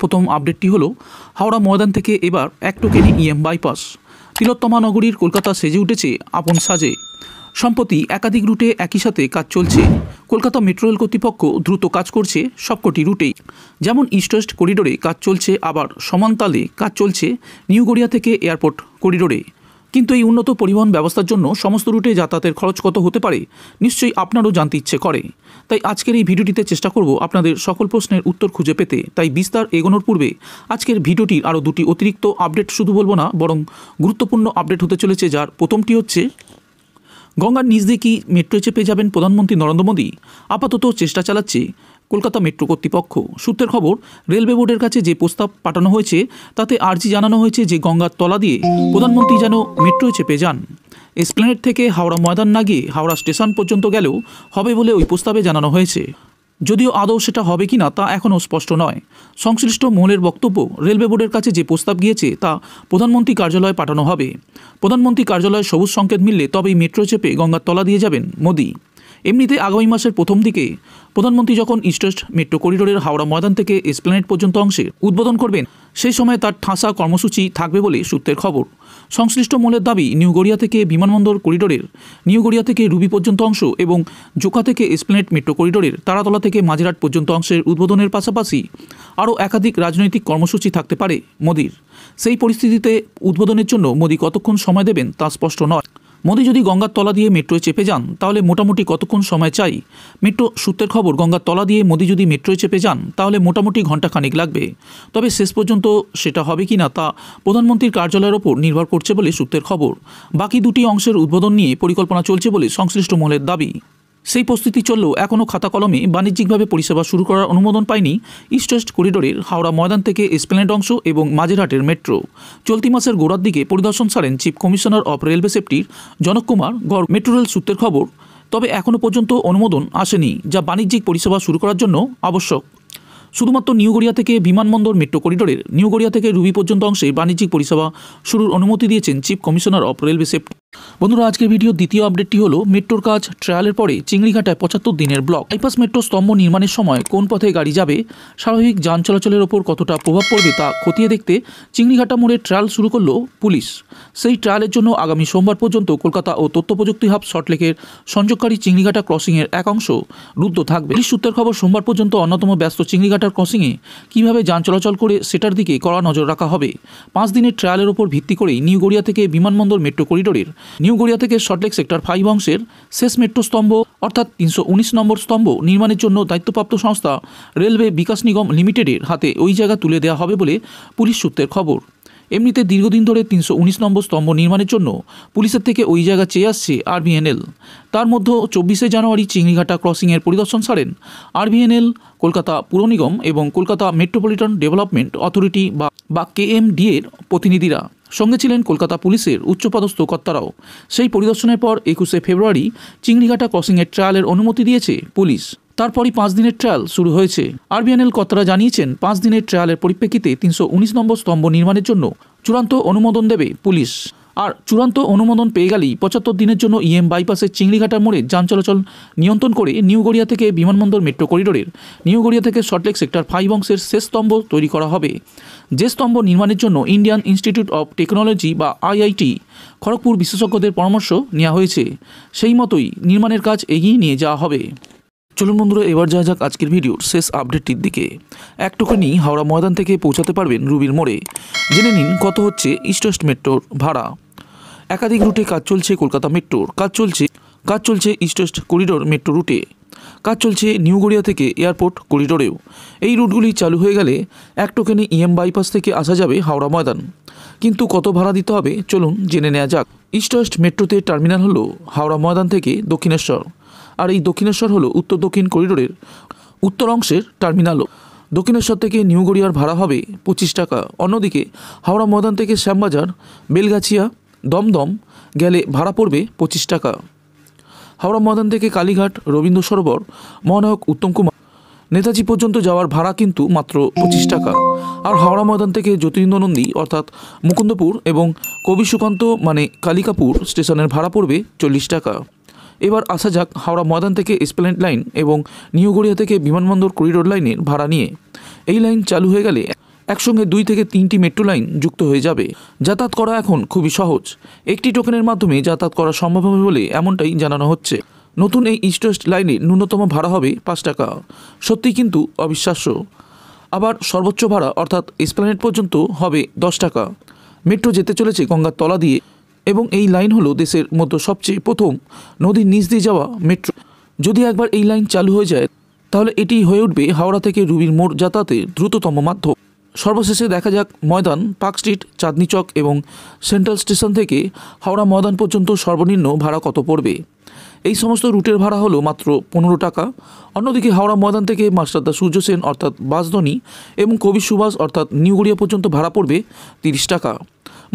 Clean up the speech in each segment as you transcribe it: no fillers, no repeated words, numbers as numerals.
প্রথম আপডেটটি হলো হাওড়া ময়দান থেকে এবার এক টোকেনে ইএম বাইপাস। তিলোত্তমা নগরীর কলকাতা সেজে উঠেছে আপন সাজে। সম্প্রতি একাধিক রুটে একই সাথে কাজ চলছে। কলকাতা মেট্রো রেল কর্তৃপক্ষ দ্রুত কাজ করছে সবকটি রুটেই। যেমন ইস্ট ওয়েস্ট করিডোরে কাজ চলছে, আবার সমানতালে কাজ চলছে নিউ গড়িয়া থেকে এয়ারপোর্ট করিডোরে। কিন্তু এই উন্নত পরিবহন ব্যবস্থার জন্য সমস্ত রুটে যাতায়াতের খরচ কত হতে পারে নিশ্চয়ই আপনারও জানতে ইচ্ছে করে। তাই আজকের এই ভিডিওটিতে চেষ্টা করব আপনাদের সকল প্রশ্নের উত্তর খুঁজে পেতে। তাই বিস্তার এগোনোর পূর্বে আজকের ভিডিওটির আরও দুটি অতিরিক্ত আপডেট শুধু বলবো না, বরং গুরুত্বপূর্ণ আপডেট হতে চলেছে। যার প্রথমটি হচ্ছে গঙ্গার নিচ দিয়ে কি মেট্রো চেপে যাবেন প্রধানমন্ত্রী নরেন্দ্র মোদী? আপাতত চেষ্টা চালাচ্ছে কলকাতা মেট্রো কর্তৃপক্ষ। সূত্রের খবর, রেলওয়ে বোর্ডের কাছে যে প্রস্তাব পাঠানো হয়েছে তাতে আর্জি জানানো হয়েছে যে গঙ্গার তলা দিয়ে প্রধানমন্ত্রী যেন মেট্রোয় চেপে যান। এসপ্ল্যানেড থেকে হাওড়া ময়দান না গিয়ে হাওড়া স্টেশন পর্যন্ত গেলেও হবে বলে ওই প্রস্তাবে জানানো হয়েছে। যদিও আদৌ সেটা হবে কি না তা এখনও স্পষ্ট নয়। সংশ্লিষ্ট মহলের বক্তব্য, রেলওয়ে বোর্ডের কাছে যে প্রস্তাব গিয়েছে তা প্রধানমন্ত্রী কার্যালয়ে পাঠানো হবে। প্রধানমন্ত্রী কার্যালয়ে সবুজ সংকেত মিললে তবেই মেট্রো চেপে গঙ্গার তলা দিয়ে যাবেন মোদী। এমনিতে আগামী মাসের প্রথম দিকে প্রধানমন্ত্রী যখন ইস্ট ওয়েস্ট মেট্রো করিডোরের হাওড়া ময়দান থেকে এসপ্ল্যানেড পর্যন্ত অংশে উদ্বোধন করবেন, সেই সময় তার ঠাসা কর্মসূচি থাকবে বলে সূত্রের খবর। সংশ্লিষ্ট মহলের দাবি, নিউ গড়িয়া থেকে বিমানবন্দর করিডোরের নিউ গড়িয়া থেকে রুবি পর্যন্ত অংশ এবং জোকা থেকে এসপ্ল্যানেড মেট্রো করিডোরের তারাতলা থেকে মাঝেরহাট পর্যন্ত অংশের উদ্বোধনের পাশাপাশি আরও একাধিক রাজনৈতিক কর্মসূচি থাকতে পারে মোদীর। সেই পরিস্থিতিতে উদ্বোধনের জন্য মোদী কতক্ষণ সময় দেবেন তা স্পষ্ট নয়। মোদী যদি গঙ্গার তলা দিয়ে মেট্রোয় চেপে যান তাহলে মোটামুটি কতক্ষণ সময় চাই? মেট্রো সূত্রের খবর, গঙ্গার তলা দিয়ে মোদী যদি মেট্রোয় চেপে যান তাহলে মোটামুটি ঘণ্টাখানিক লাগবে। তবে শেষ পর্যন্ত সেটা হবে কি না তা প্রধানমন্ত্রীর কার্যালয়ের ওপর নির্ভর করছে বলে সূত্রের খবর। বাকি দুটি অংশের উদ্বোধন নিয়ে পরিকল্পনা চলছে বলে সংশ্লিষ্ট মহলের দাবি। সেই প্রস্তুতি চললেও এখনও খাতা কলমে বাণিজ্যিকভাবে পরিষেবা শুরু করার অনুমোদন পায়নি ইস্ট ওয়েস্ট করিডোরের হাওড়া ময়দান থেকে এসপ্ল্যানেড অংশ এবং মাঝেরহাটের মেট্রো। চলতি মাসের গোড়ার দিকে পরিদর্শন সারেন চিফ কমিশনার অফ রেলওয়ে সেফটির জনক কুমার গড় মেট্রো রেল সূত্রের খবর। তবে এখনও পর্যন্ত অনুমোদন আসেনি, যা বাণিজ্যিক পরিষেবা শুরু করার জন্য আবশ্যক। শুধুমাত্র নিউ গড়িয়া থেকে বিমানবন্দর মেট্রো করিডোরের নিউ গড়িয়া থেকে রুবি পর্যন্ত অংশে বাণিজ্যিক পরিষেবা শুরুর অনুমতি দিয়েছেন chief commissioner of railway safety. বন্ধুরা, আজকের ভিডিওর দ্বিতীয় আপডেটটি হলো মেট্রোর কাজ ট্রায়ালের পরে চিংড়িঘাটায় 75 দিনের ব্লক। বাইপাস মেট্রো স্তম্ভ নির্মাণের সময় কোন পথে গাড়ি যাবে, স্বাভাবিক যান চলাচলের ওপর কতটা প্রভাব পড়বে তা খতিয়ে দেখতে চিংড়িঘাটা মোড়ে ট্রায়াল শুরু করল পুলিশ। সেই ট্রায়ালের জন্য আগামী সোমবার পর্যন্ত কলকাতা ও তথ্য প্রযুক্তি হাব সল্টলেকের সংযোগকারী চিংড়িঘাটা ক্রসিংয়ের এক অংশ রুদ্ধ থাকবে। পুলিশ সূত্রের খবর, সোমবার পর্যন্ত অন্যতম ব্যস্ত চিংড়িঘাটার ক্রসিংয়ে কীভাবে যান চলাচল করে সেটার দিকে কড়া নজর রাখা হবে। 5 দিনের ট্রায়ালের ওপর ভিত্তি করেই নিউ গড়িয়া থেকে বিমানবন্দর মেট্রো করিডোরের নিউ গড়িয়া থেকে সল্টলেক সেক্টর 5 অংশের শেষ মেট্রো স্তম্ভ অর্থাৎ 319 নম্বর স্তম্ভ নির্মাণের জন্য দায়িত্বপ্রাপ্ত সংস্থা রেলওয়ে বিকাশ নিগম লিমিটেডের হাতে ওই জায়গা তুলে দেওয়া হবে বলে পুলিশ সূত্রের খবর। এমনিতে দীর্ঘদিন ধরে 319 নম্বর স্তম্ভ নির্মাণের জন্য পুলিশের থেকে ওই জায়গা চেয়ে আসছে RVNL। তার মধ্যে 24শে জানুয়ারি চিংড়িঘাটা ক্রসিংয়ের পরিদর্শন সারেন RVNL, কলকাতা পুর নিগম এবং কলকাতা মেট্রোপলিটন ডেভেলপমেন্ট অথরিটি বা KMD এর প্রতিনিধিরা। সঙ্গে ছিলেন কলকাতা পুলিশের উচ্চপদস্থ কর্তারাও। সেই পরিদর্শনের পর 21শে ফেব্রুয়ারি চিংড়িঘাটা ক্রসিংয়ের ট্রায়ালের অনুমতি দিয়েছে পুলিশ। তারপরই 5 দিনের ট্রায়াল শুরু হয়েছে। RVNL কর্তারা জানিয়েছেন, 5 দিনের ট্রায়ালের পরিপ্রেক্ষিতে 319 নম্বর স্তম্ভ নির্মাণের জন্য চূড়ান্ত অনুমোদন দেবে পুলিশ। আর চূড়ান্ত অনুমোদন পেয়ে গেলেই 75 দিনের জন্য ইএম বাইপাসের চিংড়িঘাটার মোড়ে যান চলাচল নিয়ন্ত্রণ করে নিউ গড়িয়া থেকে বিমানবন্দর মেট্রো করিডোরের নিউ গড়িয়া থেকে সল্টলেক সেক্টর 5 অংশের শেষ স্তম্ভ তৈরি করা হবে। যে স্তম্ভ নির্মাণের জন্য ইন্ডিয়ান ইনস্টিটিউট অফ টেকনোলজি বা IIT খড়গপুর বিশেষজ্ঞদের পরামর্শ নেওয়া হয়েছে। সেই মতোই নির্মাণের কাজ এগিয়ে নিয়ে যাওয়া হবে। চলুন বন্ধুরা, এবার যাওয়া যাক আজকের ভিডিওর শেষ আপডেটটির দিকে। এক টোকেনি হাওড়া ময়দান থেকে পৌঁছাতে পারবেন রুবির মোড়ে। জেনে নিন কত হচ্ছে ইস্ট ওয়েস্ট মেট্রোর ভাড়া। একাধিক রুটে কাজ চলছে কলকাতা মেট্রোর। কাজ চলছে ইস্ট ওয়েস্ট করিডোর মেট্রো রুটে। কাজ চলছে নিউ গড়িয়া থেকে এয়ারপোর্ট করিডোরেও। এই রুটগুলি চালু হয়ে গেলে এক টোকেনে ইএম বাইপাস থেকে আসা যাবে হাওড়া ময়দান। কিন্তু কত ভাড়া দিতে হবে চলুন জেনে নেওয়া যাক। ইস্ট ওয়েস্ট মেট্রোতে টার্মিনাল হলো হাওড়া ময়দান থেকে দক্ষিণেশ্বর, আর এই দক্ষিণেশ্বর হলো উত্তর দক্ষিণ করিডোরের উত্তর অংশের টার্মিনালও। দক্ষিণেশ্বর থেকে নিউ গড়িয়ার ভাড়া হবে 25 টাকা। অন্যদিকে হাওড়া ময়দান থেকে শ্যামবাজার, বেলগাছিয়া, দমদম গেলে ভাড়া পড়বে 25 টাকা। হাওড়া ময়দান থেকে কালীঘাট, রবীন্দ্র সরোবর, মহানায়ক উত্তম কুমার, নেতাজি পর্যন্ত যাওয়ার ভাড়া কিন্তু মাত্র 25 টাকা। আর হাওড়া ময়দান থেকে জ্যোতিরিন্দ্র নন্দী অর্থাৎ মুকুন্দপুর এবং কবি সুকান্ত মানে কালিকাপুর স্টেশনের ভাড়া পড়বে 40 টাকা। এবার আসা যাক হাওড়া ময়দান থেকে এসপ্ল্যানেড লাইন এবং নিউ গড়িয়া থেকে বিমানবন্দর করিডোর লাইনের ভাড়া নিয়ে। এই লাইন চালু হয়ে গেলে একসঙ্গে 2 থেকে 3টি মেট্রো লাইন যুক্ত হয়ে যাবে। যাতায়াত করা এখন খুবই সহজ। একটি টোকেনের মাধ্যমে যাতায়াত করা সম্ভব হবে বলে এমনটাই জানানো হচ্ছে। নতুন এই ইস্ট ওয়েস্ট লাইনের ন্যূনতম ভাড়া হবে 5 টাকা। সত্যি কিন্তু অবিশ্বাস্য। আবার সর্বোচ্চ ভাড়া অর্থাৎ এসপ্ল্যানেড পর্যন্ত হবে 10 টাকা। মেট্রো যেতে চলেছে গঙ্গার তলা দিয়ে এবং এই লাইন হলো দেশের মধ্যে সবচেয়ে প্রথম নদীর নিচ দিয়ে যাওয়া মেট্রো। যদি একবার এই লাইন চালু হয়ে যায় তাহলে এটি হয়ে উঠবে হাওড়া থেকে রুবির মোড় যাতায়াতের দ্রুততম মাধ্যম। সর্বশেষে দেখা যাক ময়দান, পার্ক স্ট্রিট, চাঁদনি চক এবং সেন্ট্রাল স্টেশন থেকে হাওড়া ময়দান পর্যন্ত সর্বনিম্ন ভাড়া কত পড়বে। এই সমস্ত রুটের ভাড়া হলো মাত্র 15 টাকা। অন্যদিকে হাওড়া ময়দান থেকে মাস্টারদা সূর্য সেন অর্থাৎ বাঁশদ্রোণী এবং কবি সুভাষ অর্থাৎ নিউ গড়িয়া পর্যন্ত ভাড়া পড়বে 30 টাকা।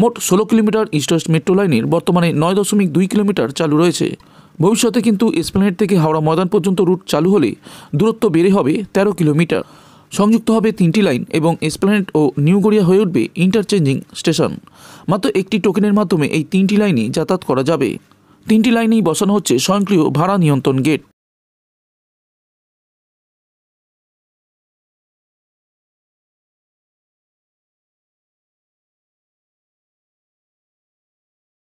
মোট 16 কিলোমিটার ইস্ট ওয়েস্ট মেট্রো লাইনের বর্তমানে 9.2 কিলোমিটার চালু রয়েছে। ভবিষ্যতে কিন্তু এসপ্ল্যানেড থেকে হাওড়া ময়দান পর্যন্ত রুট চালু হলে দূরত্ব বেড়ে হবে 13 কিলোমিটার। সংযুক্ত হবে 3টি লাইন এবং এসপ্ল্যানেড ও নিউ গড়িয়া হয়ে উঠবে ইন্টারচেঞ্জিং স্টেশন। মাত্র একটি টোকেনের মাধ্যমে এই 3টি লাইনে যাতায়াত করা যাবে। 3টি লাইনেই বসানো হচ্ছে স্বয়ংক্রিয় ভাড়া নিয়ন্ত্রণ গেট।